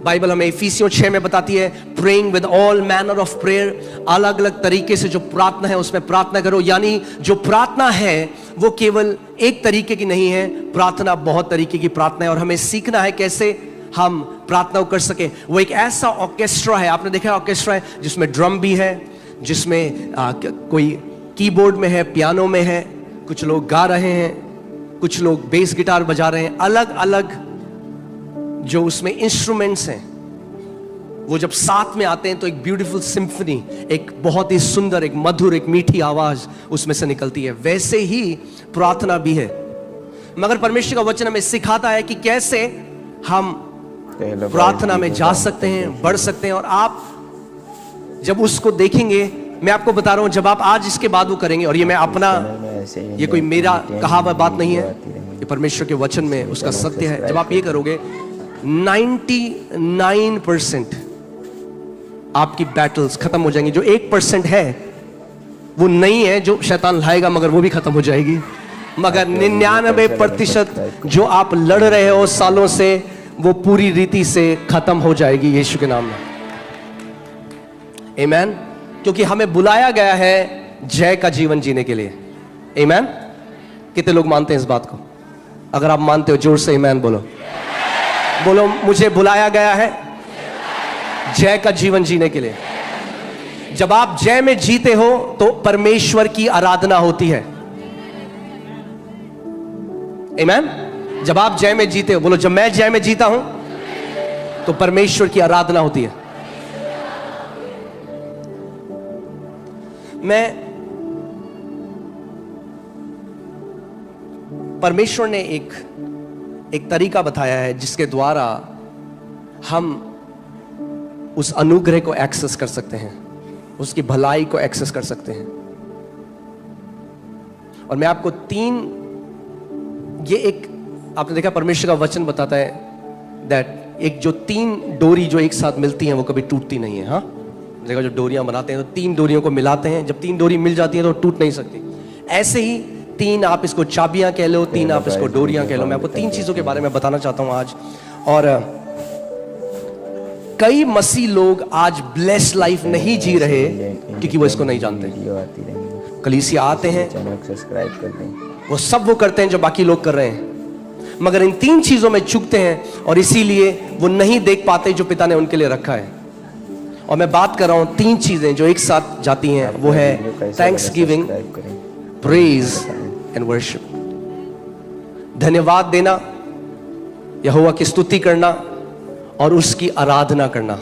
Bible हमें इफिसियों 6 में बताती है, praying with all manner of prayer, अलग अलग तरीके से जो प्रार्थना है उसमें प्रार्थना करो। यानी जो प्रार्थना है वो केवल एक तरीके की नहीं है, प्रार्थना बहुत तरीके की प्रार्थना है और हमें सीखना है कैसे हम प्रार्थना कर सके। वो एक ऐसा ऑर्केस्ट्रा है, आपने देखा ऑर्केस्ट्रा है जिसमें ड्रम भी है, जिसमें कोई कीबोर्ड में है, पियानो में है, कुछ लोग गा रहे हैं, कुछ लोग बेस गिटार बजा रहे हैं, अलग अलग जो उसमें इंस्ट्रूमेंट्स हैं वो जब साथ में आते हैं तो एक ब्यूटीफुल सिम्फनी, एक बहुत ही सुंदर, एक मधुर, एक मीठी आवाज उसमें से निकलती है। वैसे ही प्रार्थना भी है। मगर परमेश्वर का वचन हमें सिखाता है कि कैसे हम प्रार्थना में जा सकते हैं, बढ़ सकते हैं। और आप जब उसको देखेंगे, मैं आपको बता रहा हूं, जब आप आज इसके बाद वो करेंगे, और ये मैं अपना, ये कोई मेरा कहा हुआ बात नहीं है, ये परमेश्वर के वचन में उसका सत्य है। जब आप ये करोगे 99% आपकी बैटल्स खत्म हो जाएंगी। जो 1% है वो नहीं है जो शैतान लाएगा, मगर वो भी खत्म हो जाएगी। मगर 99% जो आप लड़ रहे हो सालों से, वो पूरी रीति से खत्म हो जाएगी यीशु के नाम में। आमीन। क्योंकि हमें बुलाया गया है जय का जीवन जीने के लिए। आमीन। कितने लोग मानते हैं इस बात को? अगर आप मानते हो जोर से आमीन बोलो। बोलो, मुझे बुलाया गया है जय का जीवन जीने के लिए। जब आप जय में जीते हो तो परमेश्वर की आराधना होती है। आमीन। जब आप जय में जीते हो, बोलो, जब मैं जय में जीता हूं तो परमेश्वर की आराधना होती है। परमेश्वर ने एक तरीका बताया है जिसके द्वारा हम उस अनुग्रह को एक्सेस कर सकते हैं, उसकी भलाई को एक्सेस कर सकते हैं। और मैं आपको आपने देखा परमेश्वर का वचन बताता है दैट एक जो 3 डोरी जो एक साथ मिलती हैं वो कभी टूटती नहीं है। हाँ, देखा, जो डोरियां बनाते हैं तो 3 डोरियों को मिलाते हैं, जब 3 डोरी मिल जाती हैं तो टूट नहीं सकती। ऐसे ही 3 आप इसको चाबियां कह लो, 3 आप इसको डोरियां कह लो। मैं आपको 3 चीजों के बारे में बताना चाहता हूं आज। और कई मसीह लोग आज ब्लेस्ड लाइफ नहीं जी रहे क्योंकि वो इसको नहीं जानते। कलीसिया आते हैं, वो सब वो करते हैं जो बाकी लोग कर रहे हैं, मगर इन 3 चीजों में चूकते हैं और इसीलिए वो नहीं देख पाते जो पिता ने उनके लिए रखा है। और मैं बात कर रहा हूं 3 चीजें जो एक साथ जाती हैं, वो है थैंक्सगिविंग, प्रेज एंड वर्शिप। धन्यवाद देना, यहोवा की स्तुति करना और उसकी आराधना करना।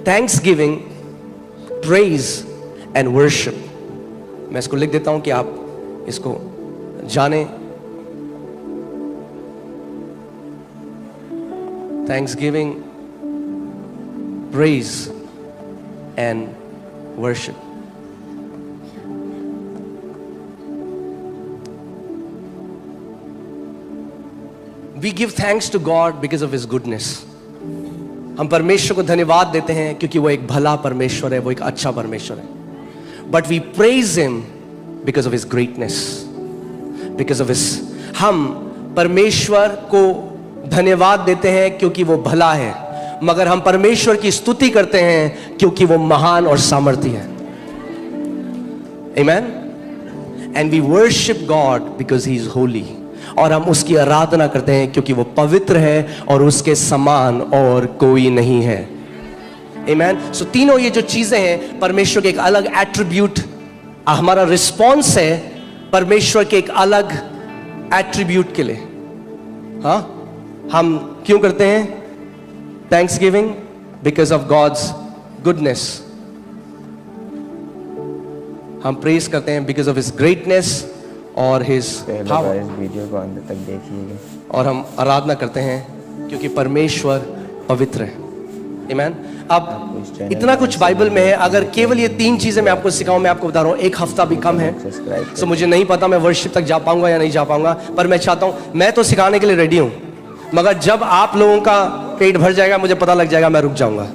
Thanksgiving, praise and worship. मैं इसको लिख देता हूं कि आप इसको जाने। Thanksgiving, praise and worship. We give thanks to God because of His goodness. हम परमेश्वर को धन्यवाद देते हैं क्योंकि वो एक भला परमेश्वर है, वो एक अच्छा परमेश्वर है। But we praise Him because of His greatness, because of His, हम परमेश्वर को धन्यवाद देते हैं क्योंकि वो भला है, मगर हम परमेश्वर की स्तुति करते हैं क्योंकि वो महान और सामर्थी है। Amen? And we worship God because He is holy. और हम उसकी आराधना करते हैं क्योंकि वो पवित्र है और उसके समान और कोई नहीं है। Amen? So तीनों ये जो चीजें हैं परमेश्वर के एक अलग एट्रीब्यूट, हमारा रिस्पॉन्स है परमेश्वर के एक अलग एट्रीब्यूट के लिए। हाँ, हम क्यों करते हैं Thanksgiving? Because of God's goodness. हम प्रेज करते हैं बिकॉज ऑफ हिज ग्रेटनेस और हिज पावर। इस वीडियो को अंत तक देखिएगा। और हम आराधना करते हैं क्योंकि परमेश्वर पवित्र है। आमीन। अब इतना कुछ बाइबल में है, अगर केवल ये 3 चीजें मैं आपको सिखाऊं, मैं आपको बता रहा हूं 1 हफ्ता भी कम है। तो मुझे नहीं पता मैं वर्शिप तक जा पाऊंगा या नहीं जा पाऊंगा, पर मैं चाहता हूं, मैं तो सिखाने के लिए रेडी हूं, मगर जब आप लोगों का पेट भर जाएगा, मुझे पता लग जाएगा, मैं रुक जाऊंगा।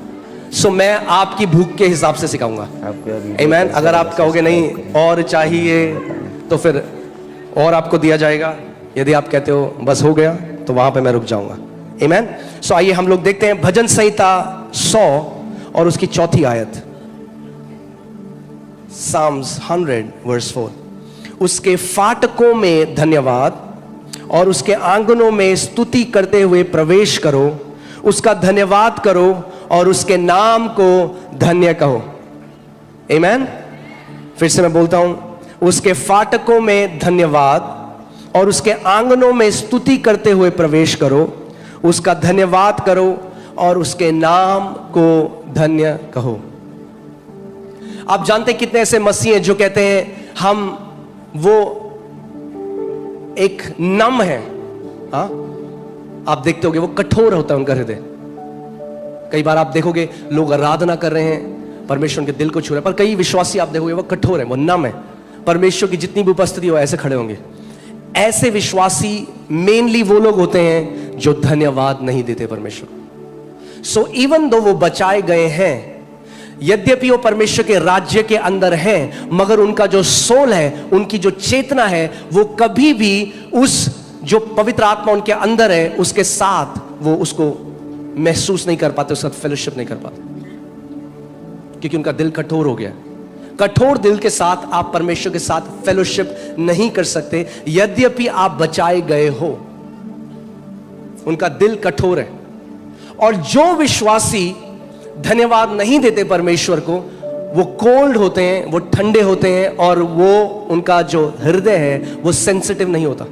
सो मैं आपकी भूख के हिसाब से सिखाऊंगा। आमीन। अगर आप कहोगे नहीं और चाहिए तो फिर और आपको दिया जाएगा। यदि आप कहते हो बस हो गया, तो वहां पे मैं रुक जाऊंगा। आमेन। सो आइए हम लोग देखते हैं भजन संहिता 100 और उसकी 4 आयत। Psalms 100 verse 4। उसके फाटकों में धन्यवाद और उसके आंगनों में स्तुति करते हुए प्रवेश करो, उसका धन्यवाद करो और उसके नाम को धन्य कहो। आमेन। फिर से मैं बोलता हूं, उसके फाटकों में धन्यवाद और उसके आंगनों में स्तुति करते हुए प्रवेश करो, उसका धन्यवाद करो और उसके नाम को धन्य कहो। आप जानते हैं कितने ऐसे मसीह हैं जो कहते हैं हम वो एक नम है। हाँ, आप देखते होगे वो कठोर होता है उनका हृदय। कई बार आप देखोगे लोग आराधना कर रहे हैं, परमेश्वर के दिल को छू रहे हैं, पर कई विश्वासी आप देखोगे वो कठोर है, वो नम है। परमेश्वर की जितनी भी उपस्थिति हो ऐसे खड़े होंगे। ऐसे विश्वासी मेनली वो लोग होते हैं जो धन्यवाद नहीं देते परमेश्वर को। सो इवन दो वो बचाए गए हैं, यद्यपि वो परमेश्वर के राज्य के अंदर हैं, मगर उनका जो सोल है, उनकी जो चेतना है, वो कभी भी उस जो पवित्र आत्मा उनके अंदर है उसके साथ वो उसको महसूस नहीं कर पाते, उसका फेलोशिप नहीं कर पाते, क्योंकि उनका दिल कठोर हो गया। कठोर दिल के साथ आप परमेश्वर के साथ फेलोशिप नहीं कर सकते, यद्यपि आप बचाए गए हो। उनका दिल कठोर है। और जो विश्वासी धन्यवाद नहीं देते परमेश्वर को, वो कोल्ड होते हैं, वो ठंडे होते हैं, और वो उनका जो हृदय है वो सेंसिटिव नहीं होता।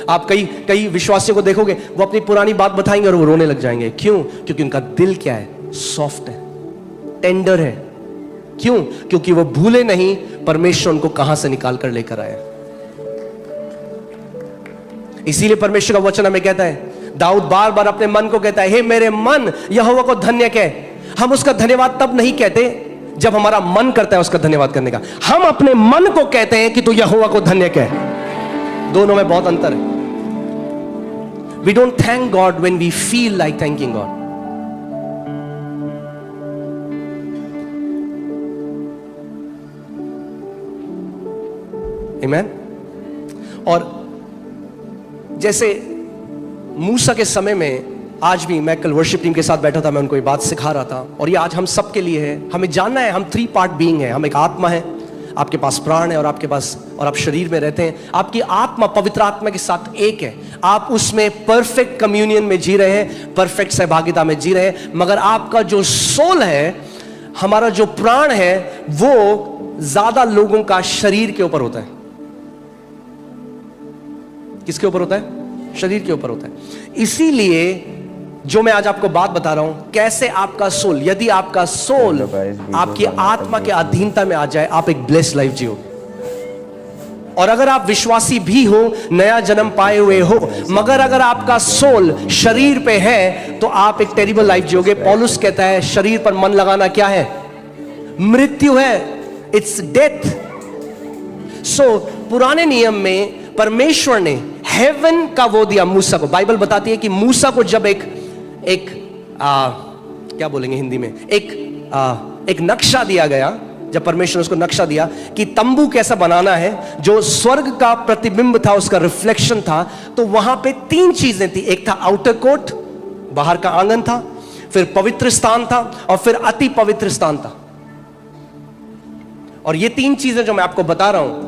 आप कई विश्वासियों को देखोगे, वो अपनी पुरानी बात बताएंगे और वो रोने लग जाएंगे। क्यों? क्योंकि उनका दिल क्या है? सॉफ्ट है, टेंडर है। क्यों? क्योंकि वो भूले नहीं परमेश्वर उनको कहां से निकाल कर लेकर आया। इसीलिए परमेश्वर का वचन हमें कहता है, दाऊद बार बार अपने मन को कहता है, हे मेरे मन यहोवा को धन्य कह। हम उसका धन्यवाद तब नहीं कहते जब हमारा मन करता है उसका धन्यवाद करने का। हम अपने मन को कहते हैं कि तू यहोवा को धन्य कह। दोनों में बहुत अंतर है। We don't thank God when we feel like thanking God. Amen. और जैसे मूसा के समय में, आज भी मैं कल वर्शिप टीम के साथ बैठा था, मैं उनको ये बात सिखा रहा था, और ये आज हम सब के लिए है। हमें जानना है हम 3 पार्ट बीइंग है। हम एक आत्मा है, आपके पास प्राण है, और आपके पास, और आप शरीर में रहते हैं। आपकी आत्मा पवित्र आत्मा के साथ एक है। आप उसमें परफेक्ट कम्युनियन में जी रहे हैं, परफेक्ट सहभागिता में जी रहे हैं। मगर आपका जो सोल है, हमारा जो प्राण है, वो ज्यादा लोगों का शरीर के ऊपर होता है। किसके ऊपर होता है? शरीर के ऊपर होता है। इसीलिए जो मैं आज आपको बात बता रहा हूं, कैसे आपका सोल, यदि आपका सोल आपकी आत्मा के अधीनता में आ जाए, आप एक ब्लेस्ड लाइफ जियो। और अगर आप विश्वासी भी हो, नया जन्म पाए हुए हो, मगर अगर आपका सोल शरीर पे है, तो आप एक टेरिबल लाइफ जियोगे। पौलुस कहता है शरीर पर मन लगाना क्या है? मृत्यु है, इट्स डेथ। सो पुराने नियम में परमेश्वर ने हेवन का वो दिया मूसा को। बाइबल बताती है कि मूसा को जब एक क्या बोलेंगे हिंदी में, एक नक्शा दिया गया, जब परमेश्वर ने उसको नक्शा दिया कि तंबू कैसा बनाना है, जो स्वर्ग का प्रतिबिंब था, उसका रिफ्लेक्शन था, तो वहां पे 3 चीजें थी। एक था आउटर कोर्ट, बाहर का आंगन था, फिर पवित्र स्थान था, और फिर अति पवित्र स्थान था। और ये 3 चीजें जो मैं आपको बता रहा हूं,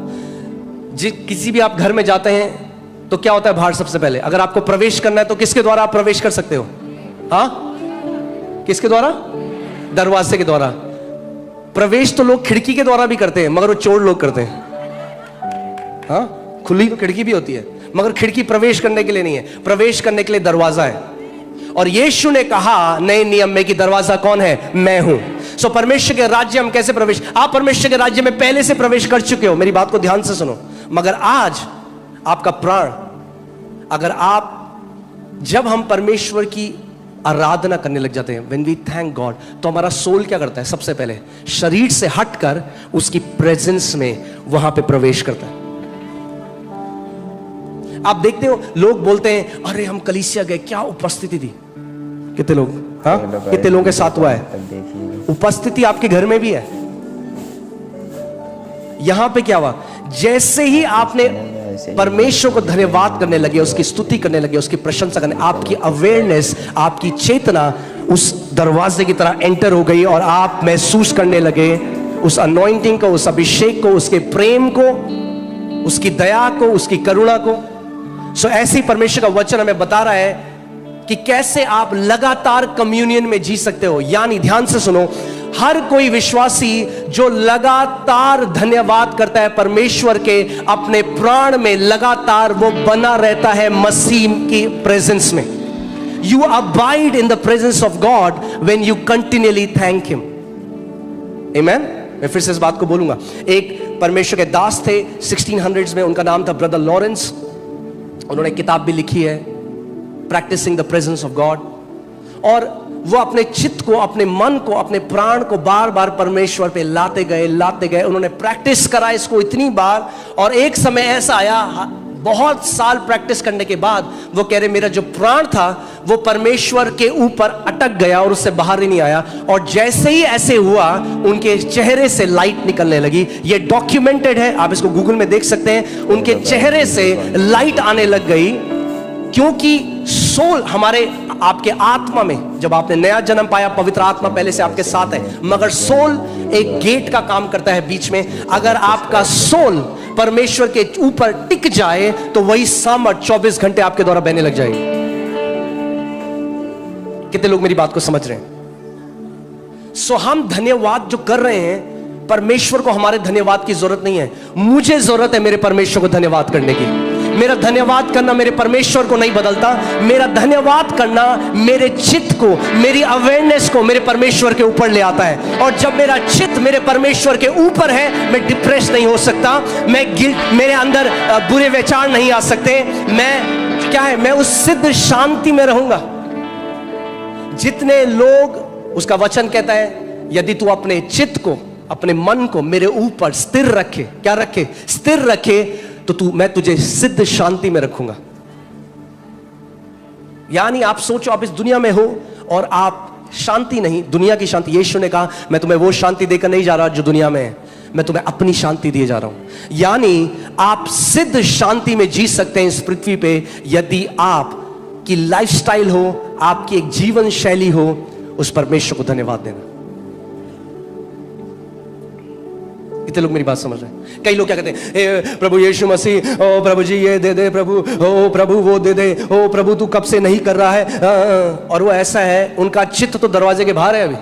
किसी भी आप घर में जाते हैं तो क्या होता है बाहर? सबसे पहले अगर आपको प्रवेश करना है तो किसके द्वारा आप प्रवेश कर सकते हो? हाँ, किसके द्वारा? दरवाजे के द्वारा। प्रवेश तो लोग खिड़की के द्वारा भी करते हैं, मगर वो चोर लोग करते हैं। हाँ, खुली तो खिड़की भी होती है, मगर खिड़की प्रवेश करने के लिए नहीं है, प्रवेश करने के लिए दरवाजा है। और यीशु ने कहा नए नियम में कि दरवाजा कौन है? मैं हूं। सो परमेश्वर के राज्य हम कैसे प्रवेश? आप परमेश्वर के राज्य में पहले से प्रवेश कर चुके हो, मेरी बात को ध्यान से सुनो। मगर आज आपका प्राण, अगर आप, जब हम परमेश्वर की आराधना करने लग जाते हैं, when we thank God, तो हमारा सोल क्या करता है? सबसे पहले शरीर से हटकर उसकी प्रेजेंस में वहां पे प्रवेश करता है। आप देखते हो लोग बोलते हैं अरे हम कलीसिया गए, क्या उपस्थिति थी। कितने लोग, हाँ, कितने लोगों के साथ हुआ है? उपस्थिति आपके घर में भी है। यहां पे क्या हुआ? जैसे ही आपने ऐसे ही परमेश्वर को धन्यवाद करने लगे, उसकी स्तुति करने लगे, उसकी प्रशंसा करने, आपकी अवेयरनेस, आपकी चेतना उस दरवाजे की तरह एंटर हो गई और आप महसूस करने लगे उस अनॉइंटिंग को, उस अभिषेक को, उसके प्रेम को, उसकी दया को, उसकी करुणा को। सो ऐसे ही परमेश्वर का वचन हमें बता रहा है कि कैसे आप लगातार कम्युनियन में जी सकते हो। यानी ध्यान से सुनो, हर कोई विश्वासी जो लगातार धन्यवाद करता है परमेश्वर के, अपने प्राण में लगातार वो बना रहता है मसीह की प्रेजेंस में। You abide in the presence of God when you continuously thank him. Amen. मैं फिर से इस बात को बोलूंगा। एक परमेश्वर के दास थे 1600s में, उनका नाम था ब्रदर लॉरेंस। उन्होंने किताब भी लिखी है, practising the presence of God. और वो अपने चित्त को, अपने मन को, अपने प्राण को बार बार परमेश्वर पे लाते गए। उन्होंने प्रैक्टिस करा इसको इतनी बार, और एक समय ऐसा आया, बहुत साल प्रैक्टिस करने के बाद वो कह रहे मेरा जो प्राण था वो परमेश्वर के ऊपर अटक गया और उससे बाहर ही नहीं आया। और जैसे ही ऐसे हुआ, उनके चेहरे से लाइट निकलने लगी। ये डॉक्यूमेंटेड है, आप इसको गूगल में देख सकते हैं। उनके चेहरे से लाइट आने लग गई, क्योंकि सोल हमारे, आपके आत्मा में जब आपने नया जन्म पाया, पवित्र आत्मा पहले से आपके साथ है, मगर सोल एक गेट का काम करता है बीच में। अगर आपका सोल परमेश्वर के ऊपर टिक जाए तो वही सामर्थ 24 घंटे आपके द्वारा बहने लग जाएगी। कितने लोग मेरी बात को समझ रहे हैं? सो हम धन्यवाद जो कर रहे हैं, परमेश्वर को हमारे धन्यवाद की जरूरत नहीं है। मुझे जरूरत है मेरे परमेश्वर को धन्यवाद करने की। मेरा धन्यवाद करना मेरे परमेश्वर को नहीं बदलता। मेरा धन्यवाद करना मेरे चित्त को, मेरी अवेयरनेस को मेरे परमेश्वर के ऊपर ले आता है। और जब मेरा चित्त मेरे परमेश्वर के ऊपर है, मैं डिप्रेस नहीं हो सकता, मैं गिल्ट, मेरे अंदर बुरे विचार नहीं आ सकते। मैं क्या है, मैं उस सिद्ध शांति में रहूंगा। जितने लोग, उसका वचन कहता है, यदि तू अपने चित्त को, अपने मन को मेरे ऊपर स्थिर रखे, क्या रखे? स्थिर रखे, तो मैं तुझे सिद्ध शांति में रखूंगा। यानी आप सोचो, आप इस दुनिया में हो और आप शांति नहीं, दुनिया की शांति। यीशु ने कहा मैं तुम्हें वो शांति देकर नहीं जा रहा जो दुनिया में है, मैं तुम्हें अपनी शांति दिए जा रहा हूं। यानी आप सिद्ध शांति में जी सकते हैं इस पृथ्वी पे, यदि आप की लाइफस्टाइल हो, आपकी एक जीवन शैली हो, उस परमेश्वर को धन्यवाद देना। कितने लोग मेरी बात समझ रहे हैं? कई लोग क्या कहते हैं, प्रभु यीशु मसीह, ओ प्रभु जी ये दे दे प्रभु, ओ प्रभु वो दे दे, ओ प्रभु तू कब से नहीं कर रहा है। और वो ऐसा है, उनका चित्त तो दरवाजे के बाहर है अभी।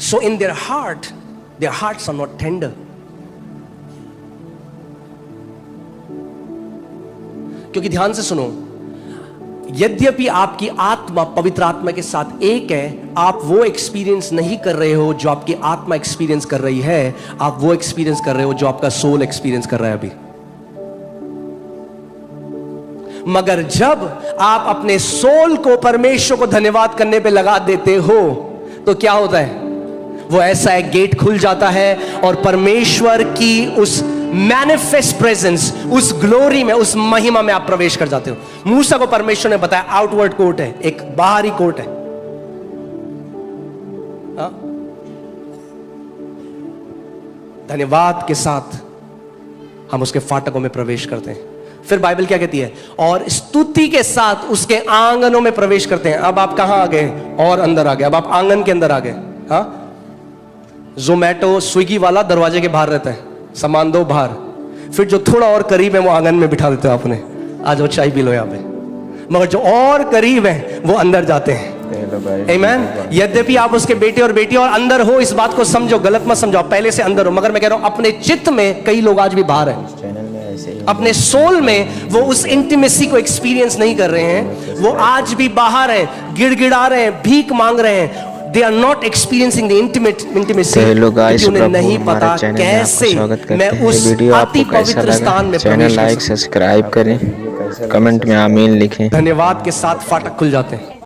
So in their hearts are not tender. क्योंकि ध्यान से सुनो, यद्यपि आपकी आत्मा पवित्र आत्मा के साथ एक है, आप वो एक्सपीरियंस नहीं कर रहे हो जो आपकी आत्मा एक्सपीरियंस कर रही है। आप वो एक्सपीरियंस कर रहे हो जो आपका सोल एक्सपीरियंस कर रहा है अभी। मगर जब आप अपने सोल को परमेश्वर को धन्यवाद करने पे लगा देते हो, तो क्या होता है? वो ऐसा एक गेट खुल जाता है और परमेश्वर की उस मैनिफेस्ट प्रेजेंस, उस ग्लोरी में, उस महिमा में आप प्रवेश कर जाते हो। मूसा को परमेश्वर ने बताया आउटवर्ड कोर्ट है, एक बाहरी कोर्ट है। हाँ? धन्यवाद के साथ हम उसके फाटकों में प्रवेश करते हैं। फिर बाइबल क्या कहती है? और स्तुति के साथ उसके आंगनों में प्रवेश करते हैं। अब आप कहां आ गए? और अंदर आ गए। अब आप आंगन के अंदर आ गए। हाँ, जोमैटो स्विगी वाला दरवाजे के बाहर रहता है, सामान दो बाहर, फिर जो थोड़ा और करीब है वो आंगन में बिठा देते हो आपने, आज वो चाय पी लो यहाँ पे। मगर जो और करीब है वो अंदर जाते हैं। आमीन। यद्यपि आप उसके बेटे और बेटी और अंदर हो, इस बात को समझो, गलत मत समझो, पहले से अंदर हो। मगर मैं कह रहा हूं अपने चित्त में कई लोग आज भी बाहर हैं, अपने सोल में वो उस इंटीमेसी को एक्सपीरियंस नहीं कर रहे हैं, वो आज भी बाहर हैं, गिड़गिड़ा रहे हैं, भीख मांग रहे हैं। They are not experiencing the intimacy। उन्हें नहीं पता कैसे मैं उस अति पवित्र स्थान में चैनल लाइक सब्सक्राइब करें, कमेंट में आमीन लिखें। धन्यवाद के साथ फाटक खुल जाते हैं।